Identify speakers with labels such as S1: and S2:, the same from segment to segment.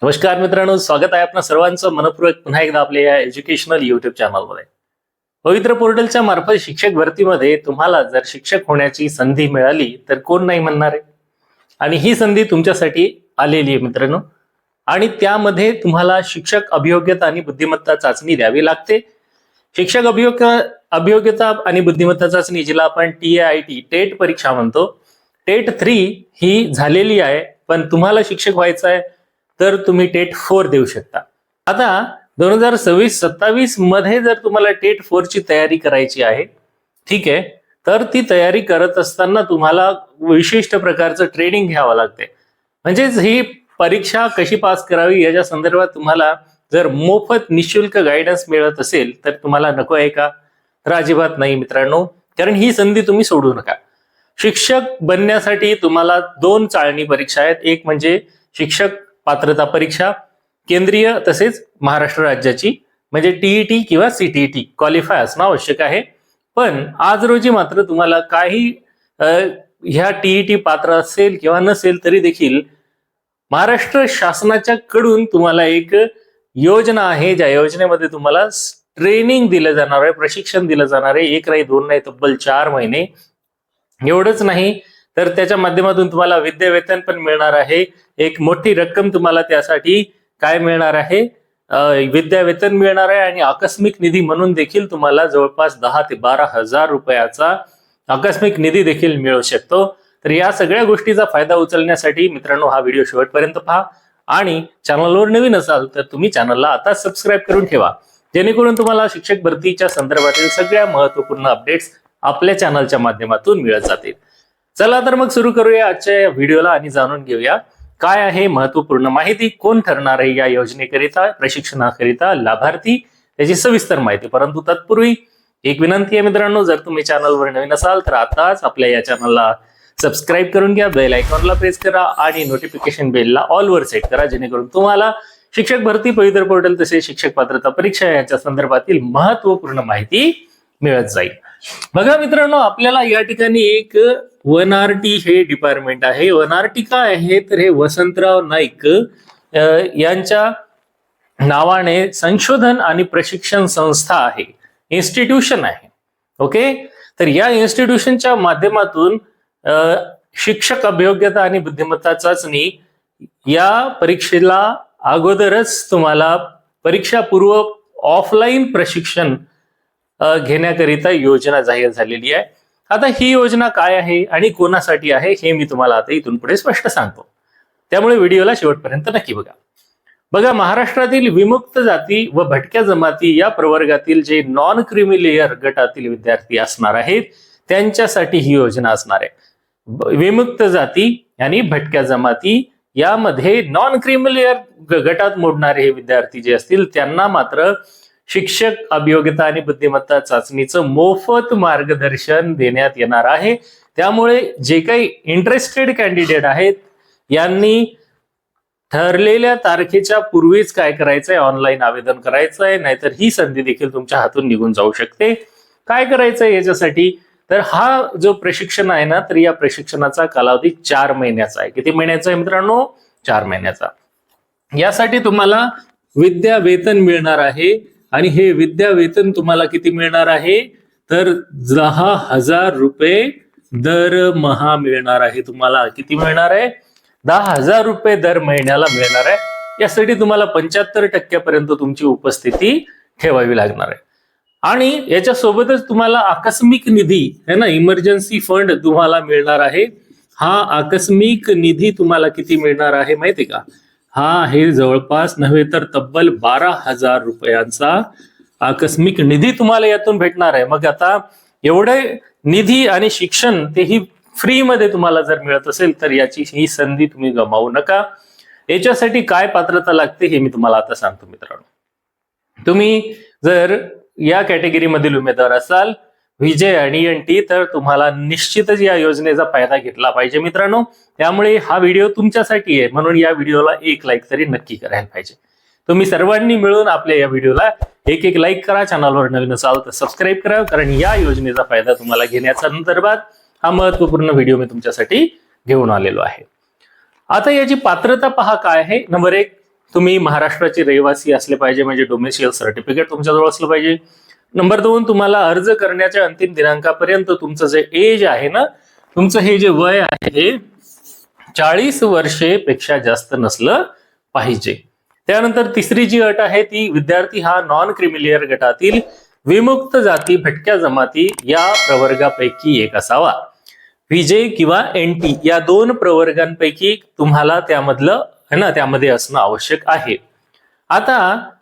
S1: नमस्कार मित्रांनो, स्वागत आहे आपल्या सर्वांचं मनपूर्वक पुन्हा एकदा आपल्या या एज्युकेशनल युट्यूब चॅनलमध्ये. पवित्र पोर्टलच्या मार्फत शिक्षक भरतीमध्ये तुम्हाला जर शिक्षक होण्याची संधी मिळाली तर कोण नाही म्हणणार आहे. आणि ही संधी तुमच्यासाठी आलेली आहे मित्रांनो. आणि त्यामध्ये तुम्हाला शिक्षक अभियोग्यता आणि बुद्धिमत्ता चाचणी द्यावी लागते. शिक्षक अभियोग्यता आणि बुद्धिमत्ता चाचणी, जिला आपण TAIT टेट परीक्षा म्हणतो, टेट 3 ही झालेली आहे. पण तुम्हाला शिक्षक व्हायचं आहे तर तुम्ही टेट 4 देऊ शकता. आता 2026-27 मध्ये जर तुम्हाला टेट 4 ची तयारी करायची आहे, ठीक आहे, तर ती तयारी करत असताना तुम्हाला विशिष्ट प्रकारचं ट्रेनिंग घ्यावं लागते. म्हणजेच ही परीक्षा कशी पास करावी याच्या संदर्भात तुम्हाला जर मोफत निशुल्क गायडन्स मिळत असेल तर तुम्हाला नको आहे का? तर अजिबात नाही मित्रांनो, कारण ही संधी तुम्ही सोडू नका. शिक्षक बनण्यासाठी तुम्हाला 2 चाळणी परीक्षा आहेत. एक म्हणजे शिक्षक पात्रता परीक्षा केंद्रीय तसेच महाराष्ट्र राज्याची, म्हणजे TET किंवा CTET क्वालिफाय असणं आवश्यक आहे. पण आज रोजी मात्र तुम्हाला काही ह्या TET पात्र असेल किंवा नसेल तरी देखील महाराष्ट्र शासनाच्या कडून तुम्हाला एक योजना आहे, ज्या योजनेमध्ये तुम्हाला ट्रेनिंग दिलं जाणार आहे, प्रशिक्षण दिलं जाणार आहे. 1 नाही 2 नाही, तब्बल 4 महिने. एवढंच नाही तर त्याच्या माध्यमातून तुम्हाला विद्यावेतन पण मिळणार आहे. एक मोठी रक्कम तुम्हाला त्यासाठी काय मिळणार आहे? विद्यावेतन मिळणार आहे. आणि आकस्मिक निधी म्हणून देखील तुम्हाला जवळपास 10 ते 12 हजार रुपयाचा आकस्मिक निधी देखील मिळू शकतो. तर या सगळ्या गोष्टीचा फायदा उचलण्यासाठी मित्रांनो हा व्हिडिओ शेवटपर्यंत पहा. आणि चॅनलवर नवीन असाल तर तुम्ही चॅनलला आता सबस्क्राईब करून ठेवा, जेणेकरून तुम्हाला शिक्षक भरतीच्या संदर्भातील सगळ्या महत्त्वपूर्ण अपडेट्स आपल्या चॅनलच्या माध्यमातून मिळत जातील. चला तर मग सुरू करूया आजच्या व्हिडिओला आणि जाणून घेऊया काय आहे महत्त्वपूर्ण माहिती, कोण ठरणार आहे या योजनेकरिता, प्रशिक्षणाकरिता लाभार्थी, त्याची सविस्तर माहिती. परंतु तत्पूर्वी एक विनंती आहे मित्रांनो, जर तुम्ही चॅनलवर नवीन असाल तर आताच आपल्या या चॅनलला सबस्क्राईब करून घ्या, बेल आयकॉनला प्रेस करा आणि नोटिफिकेशन बेलला ऑलवर सेट करा, जेणेकरून तुम्हाला शिक्षक भरती, पवित्र पोर्टल तसेच शिक्षक पात्रता परीक्षा याच्या संदर्भातील महत्त्वपूर्ण माहिती मिळत जाईल. बघा मित्रांनो, आपल्याला या ठिकाणी एक 1RT हे डिपार्टमेंट आहे. 1RT काय आहे तर हे वसंतराव नाईक यांच्या नावाने संशोधन आणि प्रशिक्षण संस्था आहे, इन्स्टिट्यूशन आहे. ओके, तर या इन्स्टिट्यूशनच्या माध्यमातून शिक्षक अभियोग्यता आणि बुद्धिमत्ता चाचणी या परीक्षेला अगोदरच तुम्हाला परीक्षापूर्व ऑफलाईन प्रशिक्षण घेण्याकरिता योजना जाहीर झालेली आहे. आता ही योजना काय आहे आणि कोणासाठी आहे हे मी तुम्हाला आता इथून पुढे स्पष्ट सांगतो, त्यामुळे व्हिडिओला शेवटपर्यंत नक्की बघा. बघा, महाराष्ट्रातील विमुक्त जाती व भटक्या जमाती या प्रवर्गातील जे नॉन क्रिमी लेयर गटातील विद्यार्थी असणार आहेत त्यांच्यासाठी ही योजना असणार आहे. विमुक्त जाती आणि भटक्या जमाती यामध्ये नॉन क्रिमी लेयर गटात मोडणारे हे विद्यार्थी जे असतील त्यांना मात्र शिक्षक अभियोग्यता आणि बुद्धिमत्ता चाचणीचं मोफत मार्गदर्शन देण्यात येणार आहे. त्यामुळे जे काही इंटरेस्टेड कॅन्डिडेट आहेत यांनी ठरलेल्या तारखेच्या पूर्वीच काय करायचंय, ऑनलाईन आवेदन करायचंय, नाहीतर ही संधी देखील तुमच्या हातून निघून जाऊ शकते. काय करायचंय याच्यासाठी, तर हा जो प्रशिक्षण आहे ना, तर या प्रशिक्षणाचा कालावधी 4 महिन्याचा आहे. किती महिन्याचा आहे मित्रांनो? 4 महिन्याचा. यासाठी तुम्हाला विद्यावेतन मिळणार आहे. आणि हे विद्यावेतन तुम्हाला किती मिळणार आहे तर 10,000 रुपये दरमहा मिळणार आहे. तुम्हाला किती मिळणार आहे? 10,000 रुपये दर महिन्याला मिळणार आहे. यासाठी तुम्हाला 75% पर्यंत तुमची उपस्थिती ठेवावी लागणार आहे. आणि याच्या सोबतच तुम्हाला आकस्मिक निधी है ना, इमर्जन्सी फंड तुम्हाला मिळणार आहे. हा आकस्मिक निधी तुम्हाला किती मिळणार आहे माहिती का? हा आहे जवळपास नव्हे तर तब्बल 12,000 रुपयांचा आकस्मिक निधी तुम्हाला यातून भेटणार आहे. मग आता एवढे निधी आणि शिक्षण तेही फ्री मध्ये तुम्हाला जर मिळत असेल तर याची ही संधी तुम्ही गमावू नका. याच्यासाठी काय पात्रता लागते हे मी तुम्हाला आता सांगतो मित्रांनो. तुम्ही जर या कॅटेगरीमधील उमेदवार असाल, विजय आणि NT, तर तुम्हाला निश्चितच या योजनेचा फायदा घेतला पाहिजे मित्रांनो. त्यामुळे हा व्हिडिओ तुमच्यासाठी आहे, म्हणून या व्हिडिओला 1 लाईक तरी नक्की करायला पाहिजे. तुम्ही सर्वांनी मिळून आपल्या या व्हिडिओला एक लाईक करा, चॅनलवर नवीन असाल तर सबस्क्राईब करा, कारण या योजनेचा फायदा तुम्हाला घेण्याच्या संदर्भात हा महत्त्वपूर्ण व्हिडिओ मी तुमच्यासाठी घेऊन आलेलो आहे. आता याची पात्रता पहा काय आहे. नंबर 1, तुम्ही महाराष्ट्राचे रहिवासी असले पाहिजे, म्हणजे डोमेसियल सर्टिफिकेट तुमच्याजवळ असलं पाहिजे. नंबर 2, तुम्हाला अर्ज करण्याच्या अंतिम दिनांकापर्यंत तुमचं जे एज आहे ना, तुमचं हे जे वय आहे हे 40 वर्षे पेक्षा जास्त नसलं पाहिजे. त्यानंतर तिसरी जी अट आहे ती, विद्यार्थी हा नॉन क्रिमिलियर गटातील विमुक्त जाती भटक्या जमाती या प्रवर्गापैकी एक असावा. व्हीजे किंवा एनटी या 2 प्रवर्गांपैकी तुम्हाला त्यामधलं है ना, त्यामध्ये असणं आवश्यक आहे. आता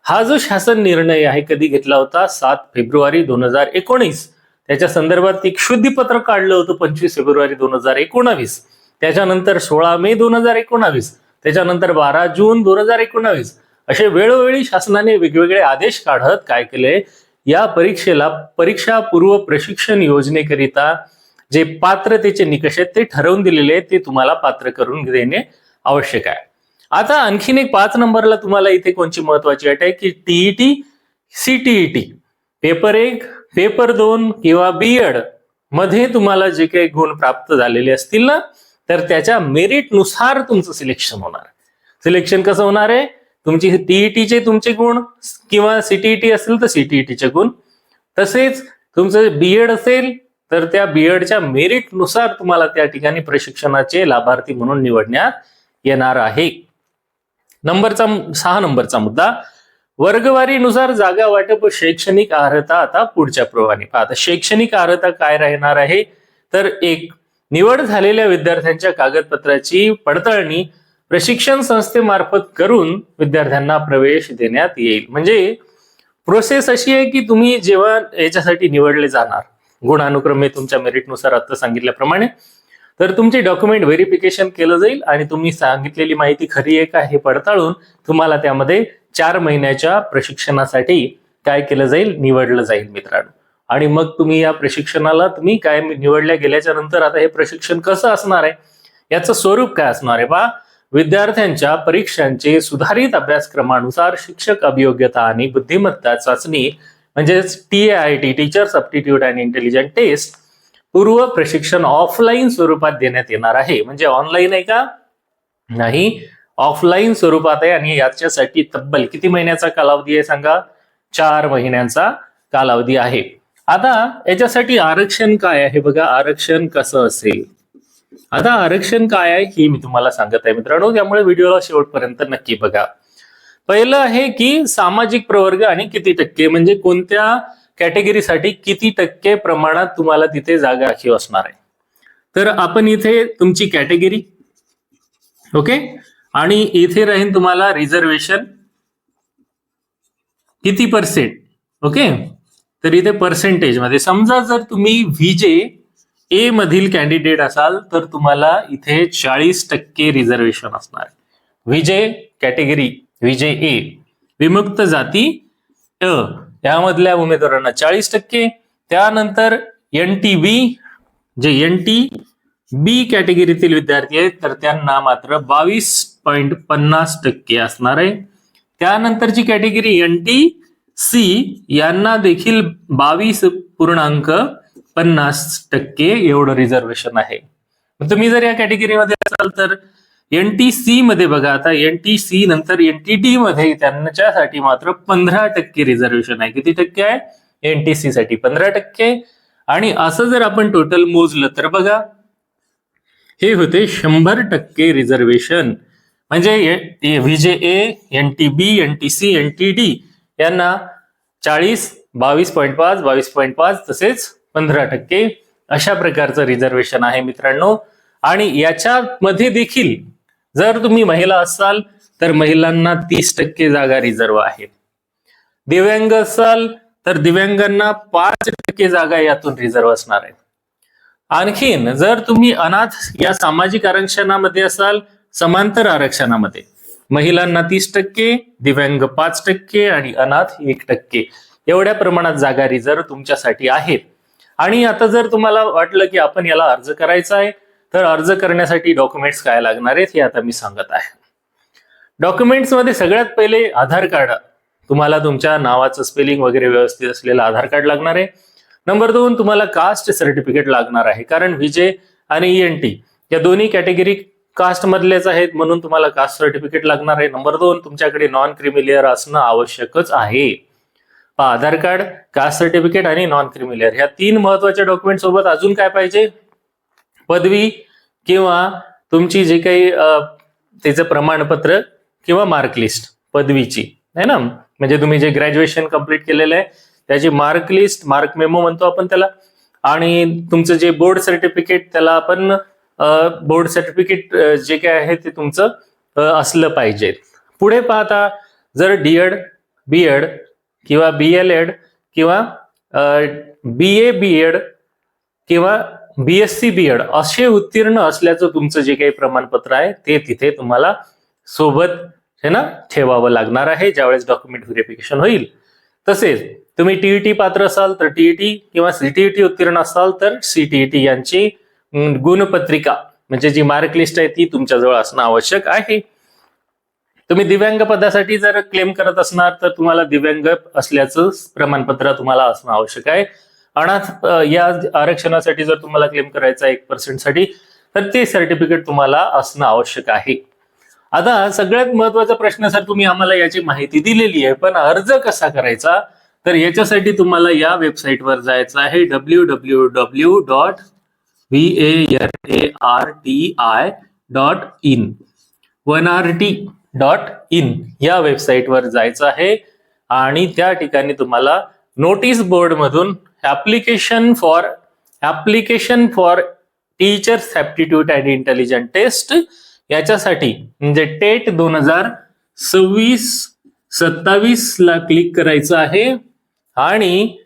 S1: हा जो शासन निर्णय आहे कधी घेतला होता? 7 फेब्रुवारी 2019. त्याच्या संदर्भात एक शुद्धीपत्र काढलं होतं 25 फेब्रुवारी 2019. त्याच्यानंतर 16 मे 2019, त्याच्यानंतर 12 जून 2019. असे वेळोवेळी शासनाने वेगवेगळे आदेश काढत काय केले, या परीक्षेला परीक्षा पूर्व प्रशिक्षण योजनेकरिता जे पात्रतेचे निकष आहेत ते ठरवून दिलेले आहेत, ते तुम्हाला पात्र करून देणे आवश्यक आहे. आता आणखीन एक 5 नंबरला तुम्हाला इथे कोणची महत्वाची अट आहे की टीईटी, सीटीईटी, पेपर 1, पेपर 2 किंवा बीएड मध्ये तुम्हाला जे काही गुण प्राप्त झालेले असतील ना, तर त्याच्या मेरिट नुसार तुमचं सिलेक्शन होणार. सिलेक्शन कसं होणार आहे? तुमची टीईटीचे तुमचे गुण किंवा सीटीईटी असेल तर सीटीईटीचे गुण, तसेच तुमचं बीएड असेल तर त्या बीएडच्या मेरिट नुसार तुम्हाला त्या ठिकाणी प्रशिक्षणाचे लाभार्थी म्हणून निवडण्यात येणार आहे. 6 नंबरचा मुद्दा, वर्गवारीनुसार जागा वाटप व शैक्षणिक अर्हता. आता पुढच्या प्रमाणे पहा. आता शैक्षणिक अर्हता काय राहणार आहे? तर 1, निवड झालेल्या विद्यार्थ्यांच्या कागदपत्राची पडताळणी प्रशिक्षण संस्थेमार्फत करून विद्यार्थ्यांना प्रवेश देण्यात येईल. म्हणजे प्रोसेस अशी आहे की तुम्ही जेव्हा याच्यासाठी निवडले जाणार गुणानुक्रमे तुमच्या मेरिटनुसार आता सांगितल्याप्रमाणे, तर तुमचे डॉक्युमेंट व्हेरिफिकेशन केलं जाईल आणि तुम्ही सांगितलेली माहिती खरी आहे का हे पडताळून तुम्हाला त्यामध्ये 4 महिन्याच्या प्रशिक्षणासाठी काय केलं जाईल? निवडलं जाईल मित्रांनो. आणि मग तुम्ही या प्रशिक्षणाला तुम्ही काय निवडल्या गेल्याच्या नंतर आता हे प्रशिक्षण कसं असणार आहे, याचं स्वरूप काय असणार आहे पहा. विद्यार्थ्यांच्या परीक्षांचे सुधारित अभ्यासक्रमानुसार शिक्षक अभियोग्यता आणि बुद्धिमत्ता चाचणी म्हणजेच TAIT, teachers aptitude and intelligent test पूर्व प्रशिक्षण ऑफलाईन स्वरूपात देण्यात येणार आहे. म्हणजे ऑनलाईन आहे का? नाही, ऑफलाईन स्वरूपात आहे. आणि याच्यासाठी तब्बल किती महिन्याचा कालावधी आहे सांगा? 4 महिन्यांचा कालावधी आहे. आता याच्यासाठी आरक्षण काय आहे बघा, आरक्षण कसं असेल. आता आरक्षण काय आहे हे मी तुम्हाला सांगत आहे मित्रांनो, त्यामुळे व्हिडिओला शेवटपर्यंत नक्की बघा. पहिलं आहे की सामाजिक प्रवर्ग आणि किती टक्के, म्हणजे कोणत्या कॅटेगरीसाठी किती टक्के प्रमाणात तुम्हाला तिथे जागा राखीव असणार आहे. तर आपण इथे तुमची कॅटेगरी, ओके, आणि इथे राहील तुम्हाला रिझर्वेशन किती %, ओके. तर इथे पर्सेंटेज मध्ये समजा जर तुम्ही व्हीजे ए मधील कॅन्डिडेट असाल तर तुम्हाला इथे 40% रिझर्वेशन असणार. व्हीजे कॅटेगरी व्हीजे ए, विमुक्त जाती अ यामधल्या उमेदवारांना 40%. त्यानंतर NTB जे NTB कॅटेगरीतील विद्यार्थी आहेत तर त्यांना मात्र 22.50% असणार आहे. त्यानंतरची कॅटेगरी NTC यांना देखील 22.50% एवढं रिझर्वेशन आहे. तुम्ही जर या कॅटेगरीमध्ये असाल तर NTC मध्ये बघा, आता NTC नंतर NTD मध्ये त्यांच्यासाठी मात्र 15% रिझर्वेशन आहे. किती टक्के आहे? NTC साठी 15%. आणि असं जर आपण टोटल मोजलं तर बघा हे होते 100% रिझर्वेशन. म्हणजे व्हीजे ए, NTB, NTC, NTD यांना 40, 22.5, 22.5 तसेच 15% अशा प्रकारचं रिझर्वेशन आहे मित्रांनो. आणि याच्यामध्ये देखील जर तुम्ही महिला असाल तर महिलांना 30% जागा रिझर्व आहेत. दिव्यांग असाल तर दिव्यांगांना 5% जागा यातून रिझर्व असणार आहे. आणखीन जर तुम्ही अनाथ या सामाजिक आरक्षणामध्ये असाल, समांतर आरक्षणामध्ये महिलांना 30%, दिव्यांग 5% आणि अनाथ 1% एवढ्या प्रमाणात जागा रिझर्व तुमच्यासाठी आहेत. आणि आता जर तुम्हाला वाटलं की आपण याला अर्ज करायचा आहे तर अर्ज करण्यासाठी डॉक्युमेंट्स काय लागणार आहेत हे आता मी सांगत आहे. डॉक्युमेंट्स मध्ये सगळ्यात पहिले आधार कार्ड, तुम्हाला तुमच्या नावाचं स्पेलिंग वगैरे व्यवस्थित असलेलं आधार कार्ड लागणार आहे. नंबर 2 तुम्हाला कास्ट सर्टिफिकेट लागणार आहे, कारण व्हीजे आणि ENT या दोन्ही कॅटेगरी कास्ट मधलेच आहेत म्हणून तुम्हाला कास्ट सर्टिफिकेट लागणार आहे. नंबर 2, तुमच्याकडे नॉन क्रिमी लेअर असणं आवश्यकच आहे. आधार कार्ड, कास्ट सर्टिफिकेट आणि नॉन क्रिमी लेअर ह्या 3 महत्वाच्या डॉक्युमेंट सोबत अजून काय पाहिजे? पदवी किंवा तुमची जे काही त्याचं प्रमाणपत्र किंवा मार्कलिस्ट पदवीची आहे ना, म्हणजे तुम्ही जे ग्रॅज्युएशन कंप्लीट केलेलं आहे त्याची मार्कलिस्ट, मार्क मेमो म्हणतो आपण त्याला, आणि तुमचं जे बोर्ड सर्टिफिकेट त्याला आपण बोर्ड सर्टिफिकेट जे काय आहे ते तुमचं असलं पाहिजे. पुढे पाहता जर डीएड, बीएड किंवा बीएलएड किंवा बीए बीएड किंवा बीएससी बीएड असे उत्तीर्ण असल्याचं तुमचं जे काही प्रमाणपत्र आहे ते तिथे तुम्हाला सोबत है ना ठेवावं लागणार आहे ज्यावेळेस डॉक्युमेंट व्हेरिफिकेशन होईल. तसेच तुम्ही टीईटी पात्र असाल तर टीईटी किंवा सीटीईटी उत्तीर्ण असाल तर सीटीईटी यांची गुणपत्रिका म्हणजे जी मार्क लिस्ट आहे ती तुमच्याजवळ असणं आवश्यक आहे. तुम्ही दिव्यांग पदासाठी जर क्लेम करत असणार तर तुम्हाला दिव्यांग असल्याचं प्रमाणपत्र तुम्हाला असणं आवश्यक आहे. अनाथ या आरक्षणासाठी जर तुम्हाला क्लेम करायचा 1% साठी तर ते सर्टिफिकेट तुम्हाला असणं आवश्यक आहे. आता सगळ्यात महत्वाचा प्रश्न सर, तुम्ही आम्हाला याची माहिती दिलेली आहे पण अर्ज कसा करायचा, तर याच्यासाठी तुम्हाला या वेबसाईटवर जायचं आहे www.varti.in 1RT.in या वेबसाईटवर जायचं आहे आणि त्या ठिकाणी तुम्हाला नोटीस बोर्ड मधून application for teachers aptitude and intelligent test याच्यासाठी म्हणजे टेट 2026-27 ला क्लिक करायचं आहे आणि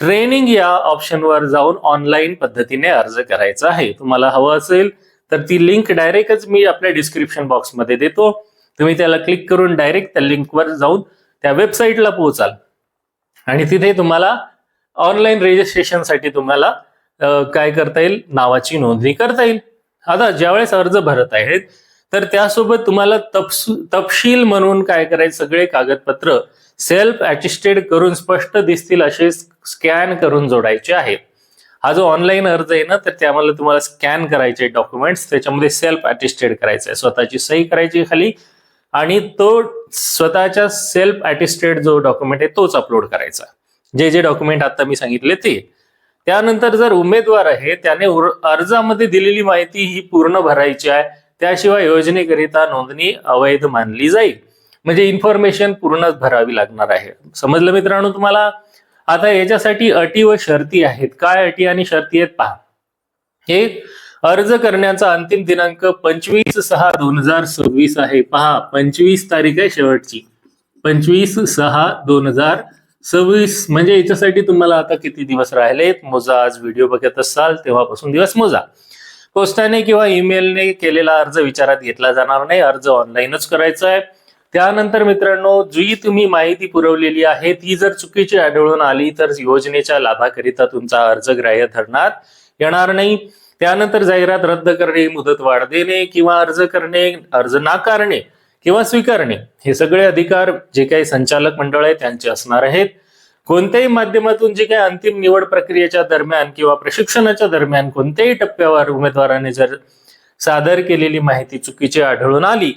S1: ट्रेनिंग या ऑप्शनवर जाऊन ऑनलाईन पद्धतीने अर्ज करायचा आहे. तुम्हाला हवं असेल तर ती लिंक डायरेक्टच मी आपल्या डिस्क्रिप्शन बॉक्समध्ये देतो. तुम्ही त्याला क्लिक करून डायरेक्ट त्या लिंकवर जाऊन त्या वेबसाईटला पोहोचाल आणि तिथे तुम्हाला ऑनलाईन रजिस्ट्रेशनसाठी तुम्हाला काय करता येईल, नावाची नोंदणी करता येईल. आता ज्यावेळेस अर्ज भरत आहेत तर त्यासोबत तुम्हाला तपशील म्हणून काय करायचं, सगळे कागदपत्र सेल्फ अटेस्टेड करून स्पष्ट दिसतील असे स्कॅन करून जोडायचे आहेत. हा जो ऑनलाईन अर्ज आहे ना तर त्यामध्ये तुम्हाला स्कॅन करायचे डॉक्युमेंट्स, त्याच्यामध्ये सेल्फ अटेस्टेड करायचं आहे, स्वतःची सही करायची खाली आणि तो स्वतःच्या सेल्फ अटेस्टेड जो डॉक्युमेंट आहे तोच अपलोड करायचा, जे डॉक्युमेंट आता मी सांगितले ते. त्यानंतर जर उमेदवार आहे त्याने अर्जामध्ये दिलेली माहिती ही पूर्ण भरायची आहे, त्याशिवाय योजनेकरिता नोंदणी अवैध मानली जाईल. म्हणजे इन्फॉर्मेशन पूर्णच भरावी लागणार आहे. समजलं मित्रांनो तुम्हाला? आता याच्यासाठी अटी व शर्ती आहेत. काय अटी आणि शर्ती आहेत पहा. एक, अर्ज करण्याचा अंतिम दिनांक 25/6/2026 आहे. पहा 25 तारीख आहे शेवटची, 25/6/2026. म्हणजे याच्यासाठी तुम्हाला आता किती दिवस राहिलेत मोजा. आज व्हिडिओ बघत असाल तेव्हापासून दिवस मोजा. पोस्टाने किंवा ईमेलने केलेला अर्ज विचारात घेतला जाणार नाही, अर्ज ऑनलाईनच करायचा आहे. त्यानंतर मित्रांनो, जी तुम्ही माहिती पुरवलेली आहे ती जर चुकीची आढळून आली तर योजनेच्या लाभाकरिता तुमचा अर्ज ग्राह्य धरण्यात येणार नाही. त्यानंतर जाहिरात रद्द करणे, मुदतवाढ देणे किंवा अर्ज करणे, अर्ज नाकारणे किंवा स्वीकारणे हे सगळे अधिकार जे काही संचालक मंडळ आहे त्यांचे असणार आहेत. कोणत्याही माध्यमातून जे काही अंतिम निवड प्रक्रियेच्या दरम्यान किंवा प्रशिक्षणाच्या दरम्यान कोणत्याही टप्प्यावर उमेदवाराने जर सादर केलेली माहिती चुकीची आढळून आली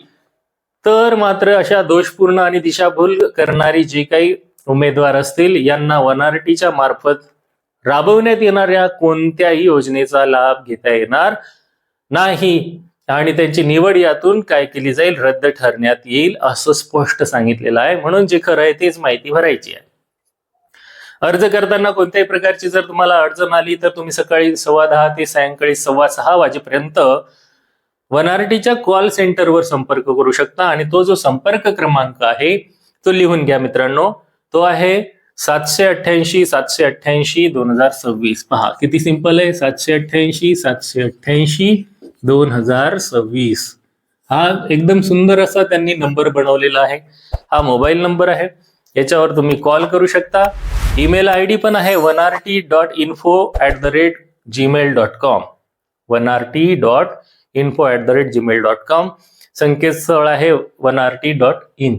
S1: तर मात्र अशा दोषपूर्ण आणि दिशाभूल करणारी जे काही उमेदवार असतील यांना 1RTच्या मार्फत राबवण्यात येणाऱ्या कोणत्याही योजनेचा लाभ घेता येणार नाही आणि त्यांची निवड यातून काय केली जाईल, रद्द ठरण्यात येईल असं स्पष्ट सांगितलेलं आहे. म्हणून जे खरं आहे तेच माहिती भरायची आहे. अर्ज करताना कोणत्याही प्रकारची जर तुम्हाला अडचण आली तर तुम्ही सकाळी 10:15 ते सायंकाळी 6:15 वाजेपर्यंत 1RTच्या कॉल सेंटरवर संपर्क करू शकता आणि तो जो संपर्क क्रमांक आहे तो लिहून घ्या मित्रांनो. तो आहे 788-788-2026. पहा किती सिंपल आहे, 788-788-2026. हा एकदम सुंदर असा त्यांनी नंबर बनवलेला आहे. हा मोबाईल नंबर आहे, याच्यावर तुम्ही कॉल करू शकता. ईमेल आयडी पण आहे 1RT.info@gmail.com 1RT.info@gmail.com. संकेतस्थळ आहे 1RT.in.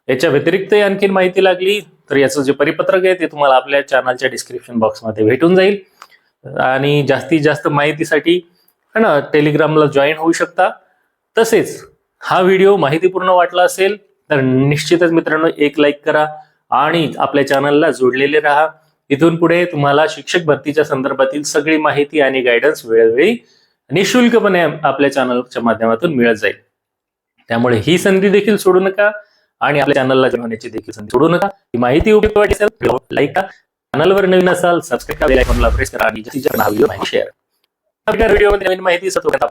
S1: याच्या व्यतिरिक्त आणखी माहिती लागली तर याचं जे परिपत्रक आहे ते तुम्हाला आपल्या चॅनलच्या डिस्क्रिप्शन बॉक्समध्ये भेटून जाईल. आणि जास्तीत जास्त माहितीसाठी टेलिग्रामला जॉईन होऊ शकता. तसेच हा व्हिडिओ माहितीपूर्ण वाटला असेल तर निश्चितच मित्रांनो एक लाईक करा आणि आपल्या चॅनलला जोडलेले राहा. इथून पुढे तुम्हाला शिक्षक भरतीच्या संदर्भातील सगळी माहिती आणि गायडन्स वेळोवेळी निशुल्कपणे आपल्या चॅनलच्या माध्यमातून मिळत जाईल. त्यामुळे ही संधी देखील सोडू नका आणि आपल्या चॅनलला जॉइन होण्याची देखील संधी सोडू नका. ही माहिती उपयुक्त वाटली असेल लाईक करा, चॅनलवर नवीन असाल सबस्क्राईब करा, बेल आयकॉनला प्रेस करा आणि जास्तीत जास्त हा व्हिडिओ शेअर. व्हिडिओमध्ये नवीन माहिती सतत